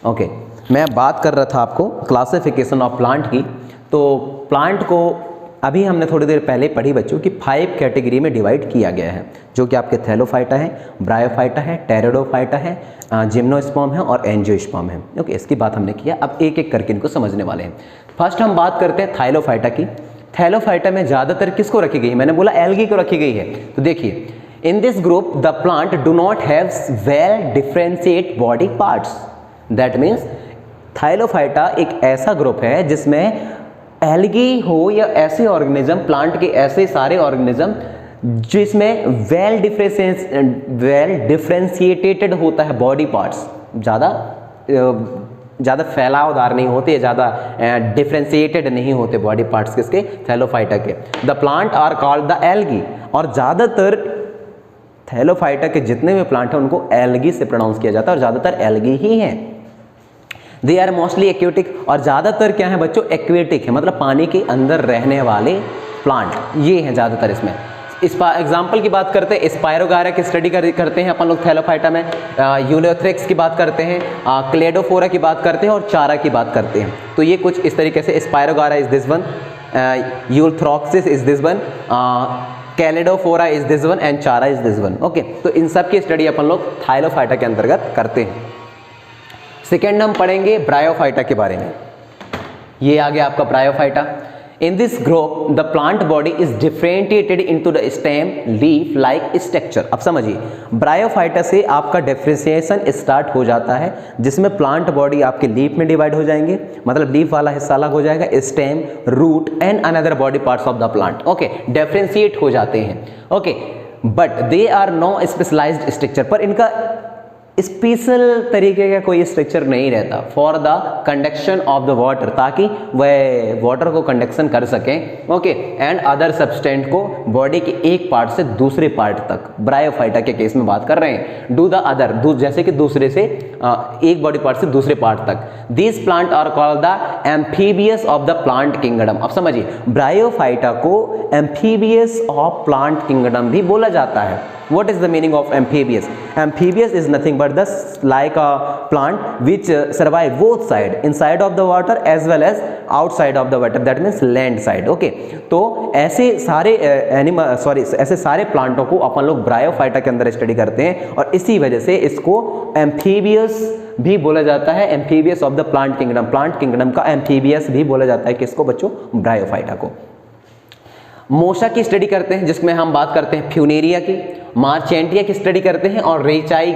Okay, मैं बात कर रहा था आपको क्लासिफिकेशन ऑफ प्लांट की। तो प्लांट को अभी हमने थोड़ी देर पहले पढ़ी बच्चों कि 5 कैटेगरी में डिवाइड किया गया है, जो कि आपके थैलोफाइटा है, ब्रायोफाइटा है, टेरिडोफाइटा है, जिम्नोस्पर्म है और एंजियोस्पर्म है। ओके, इसकी बात हमने किया। अब एक एक करके इनको समझने वाले हैं। फर्स्ट हम बात करते हैं थाइलोफाइटा की। थैलोफाइटा में ज़्यादातर किसको रखी गई है? मैंने बोला एल्गी को रखी गई है। तो देखिए, in this group the plant do not have well differentiate body parts. That means thallophyta एक ऐसा ग्रुप है जिसमें एल्गी हो या ऐसे ऑर्गेनिज्म, प्लांट के ऐसे सारे ऑर्गेनिज्म जिसमें वेल डिफरेंशिएटेड होता है बॉडी पार्ट्स, ज़्यादा फैलावदार नहीं होते, ज़्यादा डिफरेंशिएटेड नहीं होते बॉडी पार्ट्स किसके? थैलोफाइटा के। The plant are called the algae. और ज़्यादातर थैलोफाइटा के जितने भी प्लांट हैं उनको एल्गी से प्रोनाउंस किया जाता है और ज़्यादातर एल्गी ही हैं। दे आर मोस्टली एक्वेटिक, और ज़्यादातर क्या है बच्चों? एक्वेटिक है, मतलब पानी के अंदर रहने वाले प्लांट ये हैं ज़्यादातर। इसमें इस एग्जाम्पल की बात करते हैं, स्पायरोगारा की स्टडी करते हैं अपन लोग थैलोफाइटा में, यूलोथ्रिक्स की बात करते हैं, क्लेडोफोरा की बात करते हैं और चारा की बात करते हैं। तो ये कुछ इस तरीके से, spirogyra is this one, ulothrix is this one, cladophora is this one and chara is this one. Okay, तो इन सब की स्टडी अपन लोग थाइलोफाइटा के अंतर्गत करते हैं। सेकेंड हम पढ़ेंगे ब्रायोफाइटा के बारे में। ये आ गया आपका bryophyta. In this group the plant body is differentiated into the stem leaf like structure. अब समझिए, ब्रायोफाइटा से आपका डिफरेंशिएशन स्टार्ट हो जाता है, जिसमें प्लांट बॉडी आपके लीफ में डिवाइड हो जाएंगे, मतलब लीफ वाला हिस्सा अलग हो जाएगा, stem, root and another body parts of the plant. Okay, differentiate हो जाते हैं। Okay, but they are no specialised structure, पर इनका स्पेशल तरीके का कोई स्ट्रक्चर नहीं रहता for the conduction of the water, ताकि वह वाटर को कंडक्शन कर सकें। ओके, एंड अदर सब्सटेंट को बॉडी के एक पार्ट से दूसरे पार्ट तक, ब्रायोफाइटा के केस में बात कर रहे हैं। डू द अदर, जैसे कि दूसरे से एक बॉडी पार्ट से दूसरे पार्ट तक। This plant are called the amphibious of the plant kingdom. अब समझिए, ब्रायोफाइटा को एम्फीबियस ऑफ प्लांट किंगडम भी बोला जाता है। What is the meaning of amphibious? Amphibious is nothing but the like a plant which survive both side, inside of the water as well as outside of the water. That means land side. Okay, तो ऐसे सारे ऐसे सारे प्लांटों को अपन लोग bryophyta के अंदर स्टडी करते हैं और इसी वजह से इसको एम्फीबियस भी बोला जाता है। Amphibious of the plant kingdom, plant kingdom का एम्फीबियस भी बोला जाता है किसको बच्चों? ब्रायोफाइटा को। मोशा की स्टडी करते हैं, जिसमें हम बात करते हैं फ्यूनेरिया की, मार्चेंटिया की स्टडी करते हैं और रेचाई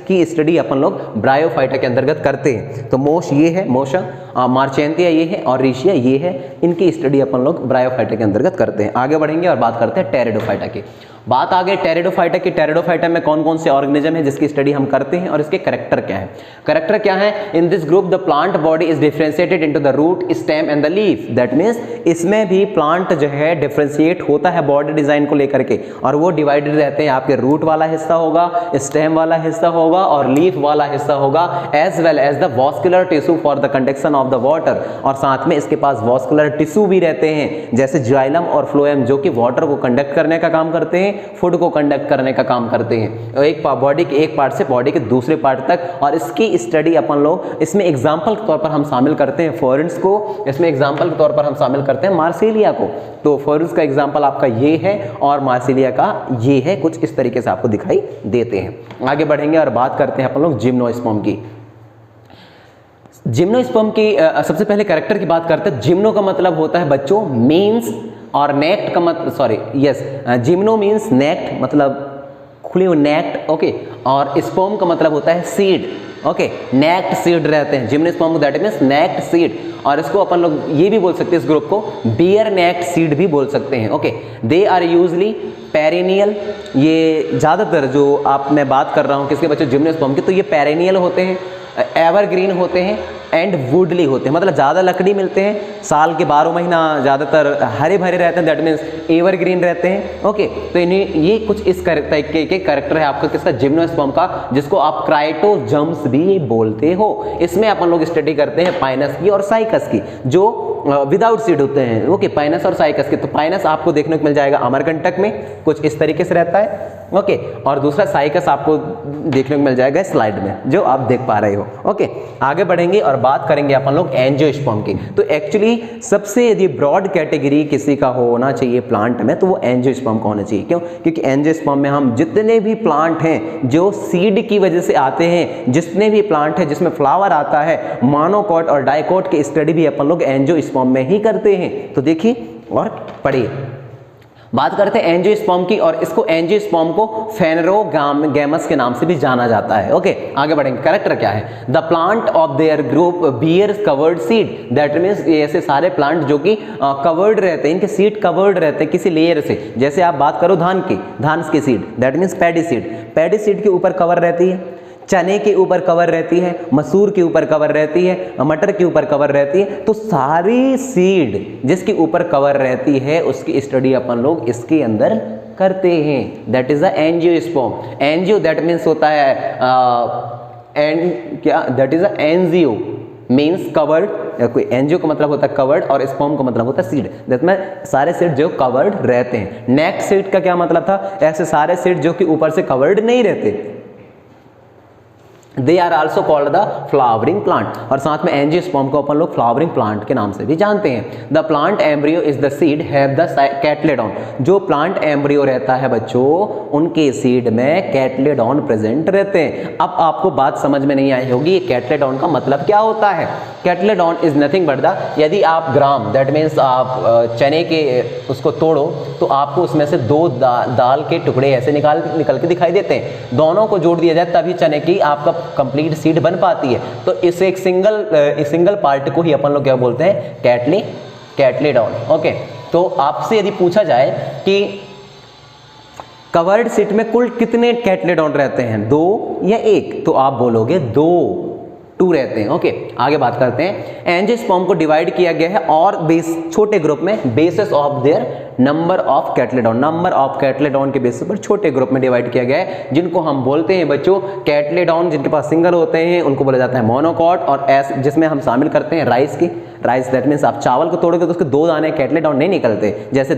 की स्टडी अपन लोग ब्रायोफाइटा के अंतर्गत करते हैं। तो मोश ये है, मोशा, मार्चेंटिया ये है और रेशिया ये है, इनकी स्टडी अपन लोग ब्रायोफाइटा के अंतर्गत करते हैं। आगे बढ़ेंगे और बात करते हैं टेरिडोफाइटा की। बात आ गई टेरिडोफाइटा की। टेरिडोफाइटा में कौन कौन से ऑर्गेनिज्म है जिसकी स्टडी हम करते हैं और इसके करेक्टर क्या है? करेक्टर क्या है? In this group the plant body is differentiated into the root, stem and the leaf. That means इसमें भी प्लांट जो है डिफरेंशिएट होता है बॉडी डिजाइन को लेकर के, और वो डिवाइडेड रहते हैं। आपके रूट वाला हिस्सा होगा, स्टेम वाला हिस्सा होगा और लीफ वाला हिस्सा होगा, as well as the vascular tissue for the conduction of the water. और साथ में इसके पास वॉस्कुलर टिश्यू भी रहते हैं, जैसे जाइलम और फ्लोएम, जो कि वाटर को कंडक्ट करने का काम करते हैं, फूड को कंडक्ट करने का काम करते हैं, एक बॉडी के एक पार्ट से बॉडी के दूसरे पार्ट तक। और इसकी स्टडी अपन लोग इसमें एग्जाम्पल के तौर पर हम शामिल करते हैं फोरेंस को, इसमें एग्जाम्पल के तौर पर हम शामिल करते हैं मार्सिलिया को। तो फोरेंस का एग्जाम्पल आपका ये है और मार्सिलिया का ये है, कुछ इस तरीके से आपको दिखाई देते हैं। आगे बढ़ेंगे और बात करते हैं अपन लोग जिम्नोस्पर्म की। जिम्नोस्पर्म की सबसे पहले कैरेक्टर की बात करते हैं। जिम्नो का मतलब होता है बच्चों मीन्स, और नेक्ट का मतलब जिम्नो मीन्स नेक्ट, मतलब खुली हुई नेक्ट। ओके, और स्पर्म का मतलब होता है सीड। ओके, नेक्ट सीड रहते हैं gymnosperm, that means naked seed. और इसको अपन लोग ये भी बोल सकते हैं, इस ग्रुप को बियर नेक्ट सीड भी बोल सकते हैं। Okay, they are usually perennial. ये ज़्यादातर जो मैं बात कर रहा हूँ किसके बच्चों? जिम्नोस्पर्म के। तो ये पेरेनियल होते हैं, एवरग्रीन होते हैं एंड वुडली होते हैं, मतलब ज़्यादा लकड़ी मिलते हैं, साल के 12 महीना ज़्यादातर हरे भरे रहते हैं, दैट मीन्स एवरग्रीन रहते हैं। ओके, तो इन्हें ये कुछ इस तरीके के कैरेक्टर है आपका किसका? जिम्नोस्पर्म का, जिसको आप क्राइटोजम्स भी बोलते हो। इसमें अपन लोग स्टडी करते हैं पाइनस की और साइकस की, जो विदाउट सीड होते हैं। ओके, पाइनस और साइकस के, तो पाइनस आपको देखने को मिल जाएगा अमरकंटक में, कुछ इस तरीके से रहता है। ओके, और दूसरा साइकस आपको देखने को मिल जाएगा स्लाइड में, जो आप देख पा रहे हो। ओके, आगे बढ़ेंगे और बात करेंगे अपन लोग एंजियोस्पर्म की। तो एक्चुअली सबसे यदि ब्रॉड कैटेगरी किसी का होना चाहिए प्लांट में, तो वो एंजियोस्पर्म का होना चाहिए। क्यों? क्योंकि एंजियोस्पर्म में हम जितने भी प्लांट हैं जो सीड की वजह से आते हैं, जितने भी प्लांट हैं जिसमें फ्लावर आता है, मोनोकॉट और डाइकॉट की स्टडी भी अपन लोग एंजियोस्पर्म में ही करते हैं। तो देखिए और पढ़िए, बात करते हैं एंजियोस्पर्म की, और इसको एंजियोस्पर्म को फेनेरोगैमस के नाम से भी जाना जाता है। ओके, आगे बढ़ेंगे। कैरेक्टर क्या है? The plant of their group bears covered seed, that means ऐसे सारे प्लांट जो कि कवर्ड रहते हैं, इनके सीड कवर्ड रहते हैं किसी लेयर से। जैसे आप बात करो धान की, धान की seed, that means paddy seed, paddy seed के ऊपर कवर रहती है, चने के ऊपर कवर रहती है, मसूर के ऊपर कवर रहती है, मटर के ऊपर कवर रहती है। तो सारी सीड जिसके ऊपर कवर रहती है उसकी स्टडी अपन लोग इसके अंदर करते हैं। That is the angiosperm. Angio that means होता है that is the angio means covered. कोई एंजियो का मतलब होता है कवर्ड और स्पर्म का मतलब होता है सीड। दैट में सारे सीड जो कवर्ड रहते हैं। नेक्स्ट सीड का क्या मतलब था? ऐसे सारे सीड जो कि ऊपर से कवर्ड नहीं रहते, they are also called the flowering plant. और साथ में एंजियोस्पर्म को अपन लोग फ्लावरिंग प्लांट के नाम से भी जानते हैं। The plant embryo is the seed have the cotyledon. जो प्लांट एम्ब्रियो रहता है बच्चों, उनके सीड में कैटलेडॉन प्रेजेंट रहते हैं। अब आपको बात समझ में नहीं आई होगी ये कैटलेडॉन का मतलब क्या होता है। कैटलेडॉन इज नथिंग बट द, यदि आप ग्राम दैट मीन्स आप चने के उसको तोड़ो तो आपको उसमें से दो दाल के टुकड़े ऐसे निकल के दिखाई देते हैं। दोनों को जोड़ दिया जाए तभी चने की आपका कंप्लीट सीड बन पाती है। तो इस एक सिंगल पार्ट को ही अपन लोग क्या बोलते हैं? कैटलेडॉन। ओके, तो आपसे यदि पूछा जाए कि कवर्ड सीड में कुल कितने कैटलेडॉन रहते हैं, 2 या 1, तो आप बोलोगे 2 रहते हैं। ओके, आगे बात करते हैं। एंजियोस्पर्म को डिवाइड किया गया है और छोटे ग्रुप में basis of their number of cotyledon. Number of cotyledon के बेसिस पर छोटे ग्रुप में डिवाइड किया गया है, जिनको हम बोलते हैं बच्चों कैटलेडॉन। जिनके पास सिंगल होते हैं उनको बोला जाता है मोनोकॉट। और जिसमें हम शामिल करते हैं राइस दैट मीन्स आप चावल को तोड़ोगे तो उसके 2 दाने कैटलेडॉन नहीं निकलते जैसे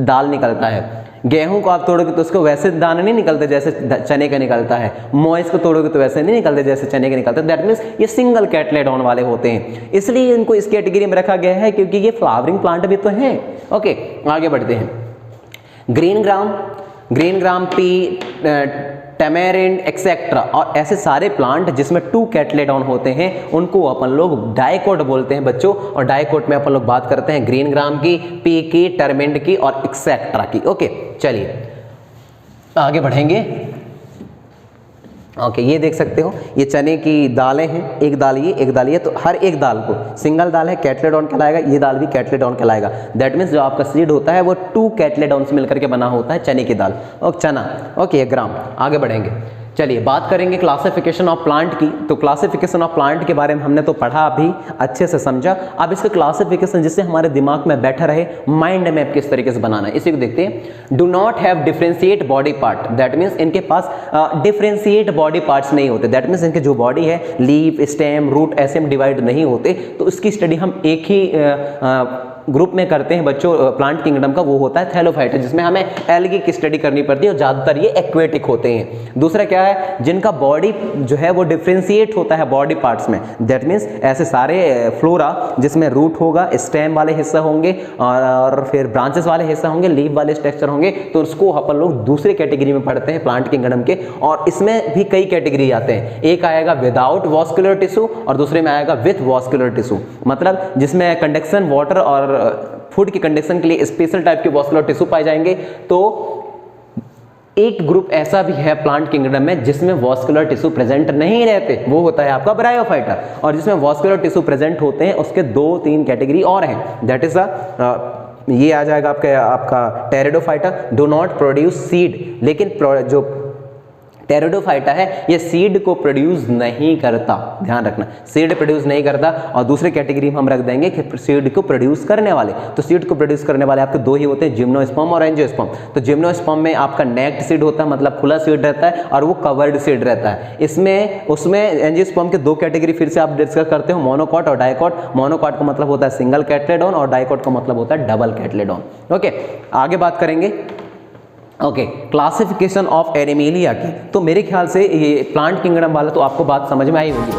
दाल निकलता है। गेहूं को आप तोड़ोगे तो उसको वैसे दाने नहीं निकलते जैसे चने का निकलता है। मॉइस को तोड़ोगे तो वैसे नहीं निकलते जैसे चने के निकलते। दैट मीन्स ये सिंगल कैटलेडॉन वाले होते हैं, इसलिए इनको इस कैटेगरी में रखा गया है क्योंकि ये फ्लावरिंग प्लांट भी तो हैं। ओके, आगे बढ़ते हैं। Green gram, P, tamarind etcetera, और ऐसे सारे प्लांट जिसमें 2 कैटलेडॉन होते हैं उनको अपन लोग डाइकोट बोलते हैं बच्चों। और डाइकोट में अपन लोग बात करते हैं ग्रीन ग्राम की, पी की, टर्मिंड की और एक्सेट्रा की। ओके, चलिए आगे बढ़ेंगे। ओके, ये देख सकते हो ये चने की दालें हैं, एक दाल ये, तो हर एक दाल को सिंगल दाल है कैटलेडॉन कहलाएगा, ये दाल भी कैटलेडॉन कहलाएगा। दैट मीन्स जो आपका सीड होता है वो 2 कैटलेडॉन से मिलकर के बना होता है चने की दाल और चना। ओके, ग्राम। आगे बढ़ेंगे, चलिए बात करेंगे क्लासिफिकेशन ऑफ प्लांट की। तो क्लासिफिकेशन ऑफ प्लांट के बारे में हमने तो पढ़ा, अभी अच्छे से समझा। अब इसका क्लासिफिकेशन जिससे हमारे दिमाग में बैठा रहे, माइंड मैप किस तरीके से बनाना है इसी को देखते हैं। Do not have differentiate body part, that means इनके पास डिफरेंशिएट बॉडी पार्ट्स नहीं होते। दैट मीन्स इनके जो बॉडी है लीफ, स्टेम, रूट ऐसे में डिवाइड नहीं होते। तो उसकी स्टडी हम एक ही ग्रुप में करते हैं बच्चों प्लांट किंगडम का, वो होता है थैलोफाइटा, जिसमें हमें एल्गी की स्टडी करनी पड़ती है और ज़्यादातर ये एक्वेटिक होते हैं। दूसरा क्या है, जिनका बॉडी जो है वो डिफ्रेंशिएट होता है बॉडी पार्ट्स में। दैट मीन्स ऐसे सारे फ्लोरा जिसमें रूट होगा, स्टेम वाले हिस्सा होंगे और फिर ब्रांचेस वाले हिस्सा होंगे, लीफ वाले स्ट्रक्चर होंगे, तो उसको अपन लोग दूसरे कैटेगरी में पढ़ते हैं प्लांट किंगडम के। और इसमें भी कई कैटेगरी आते हैं, एक आएगा विदाउट वॉस्कुलर टिश्यू और दूसरे में आएगा विथ वॉस्कुलर टिश्यू, मतलब जिसमें कंडक्शन वाटर और फूड की कंडीशन के लिए स्पेशल टाइप के वॉस्कुलर टिश्यू पाए जाएंगे। तो एक ग्रुप ऐसा भी है प्लांट किंगडम में जिसमें वॉस्कुलर टिश्यू प्रेजेंट नहीं रहते, वो होता है आपका ब्रायोफाइटा। और जिसमें वॉस्कुलर टिश्यू प्रेजेंट होते हैं उसके 2-3 कैटेगरी और हैं। दैट इज ये आ जाएगा आपका pteridophyta, do not produce seed, लेकिन जो टेरिडोफाइटा है ये सीड को प्रोड्यूस नहीं करता, ध्यान रखना, सीड प्रोड्यूस नहीं करता। और दूसरी कैटेगरी में हम रख देंगे कि सीड को प्रोड्यूस करने वाले। तो सीड को प्रोड्यूस करने वाले आपके दो ही होते हैं, जिम्नोस्पर्म और एंजियोस्पर्म। तो जिम्नोस्पर्म में आपका नेक्ड सीड होता है, मतलब खुला सीड रहता है, और वो कवर्ड सीड रहता है। इसमें उसमें एंजियोस्पर्म के दो कैटेगरी फिर से आप डिस्कस करते हो, मोनोकॉट और डाइकॉट। मोनोकॉट का मतलब होता है सिंगल कैटलेडोन और डाइकॉट का मतलब होता है डबल कैटलेडोन। ओके, आगे बात करेंगे। ओके, क्लासिफिकेशन ऑफ एनिमेलिया की। तो मेरे ख्याल से ये प्लांट किंगडम वाला तो आपको बात समझ में आई होगी।